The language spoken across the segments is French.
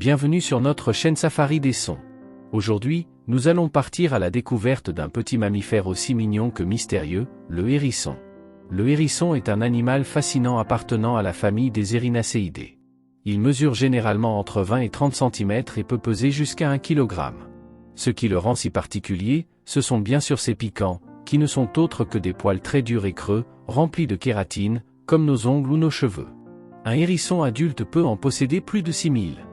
Bienvenue sur notre chaîne Safari des Sons. Aujourd'hui, nous allons partir à la découverte d'un petit mammifère aussi mignon que mystérieux, le hérisson. Le hérisson est un animal fascinant appartenant à la famille des Erinaceidae. Il mesure généralement entre 20 et 30 cm et peut peser jusqu'à 1 kg. Ce qui le rend si particulier, ce sont bien sûr ses piquants, qui ne sont autres que des poils très durs et creux, remplis de kératine, comme nos ongles ou nos cheveux. Un hérisson adulte peut en posséder plus de 6000.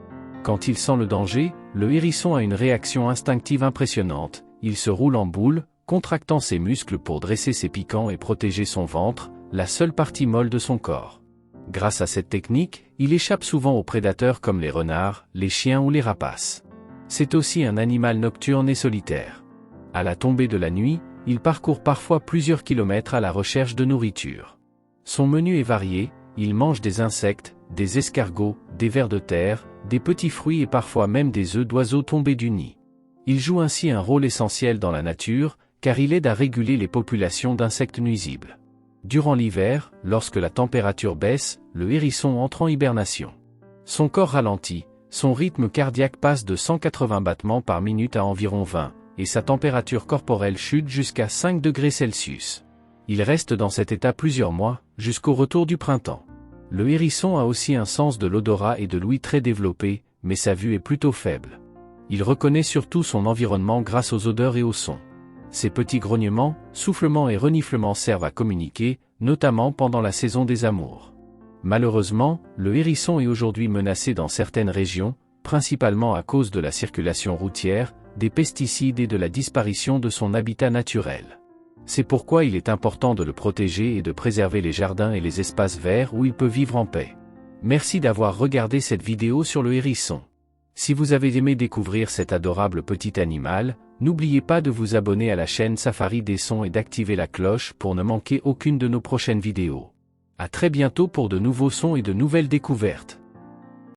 Quand il sent le danger, le hérisson a une réaction instinctive impressionnante, il se roule en boule, contractant ses muscles pour dresser ses piquants et protéger son ventre, la seule partie molle de son corps. Grâce à cette technique, il échappe souvent aux prédateurs comme les renards, les chiens ou les rapaces. C'est aussi un animal nocturne et solitaire. À la tombée de la nuit, il parcourt parfois plusieurs kilomètres à la recherche de nourriture. Son menu est varié, il mange des insectes, des escargots, des vers de terre, des petits fruits et parfois même des œufs d'oiseaux tombés du nid. Il joue ainsi un rôle essentiel dans la nature, car il aide à réguler les populations d'insectes nuisibles. Durant l'hiver, lorsque la température baisse, le hérisson entre en hibernation. Son corps ralentit, son rythme cardiaque passe de 180 battements par minute à environ 20, et sa température corporelle chute jusqu'à 5 degrés Celsius. Il reste dans cet état plusieurs mois, jusqu'au retour du printemps. Le hérisson a aussi un sens de l'odorat et de l'ouïe très développé, mais sa vue est plutôt faible. Il reconnaît surtout son environnement grâce aux odeurs et aux sons. Ses petits grognements, soufflements et reniflements servent à communiquer, notamment pendant la saison des amours. Malheureusement, le hérisson est aujourd'hui menacé dans certaines régions, principalement à cause de la circulation routière, des pesticides et de la disparition de son habitat naturel. C'est pourquoi il est important de le protéger et de préserver les jardins et les espaces verts où il peut vivre en paix. Merci d'avoir regardé cette vidéo sur le hérisson. Si vous avez aimé découvrir cet adorable petit animal, n'oubliez pas de vous abonner à la chaîne Safari des Sons et d'activer la cloche pour ne manquer aucune de nos prochaines vidéos. À très bientôt pour de nouveaux sons et de nouvelles découvertes.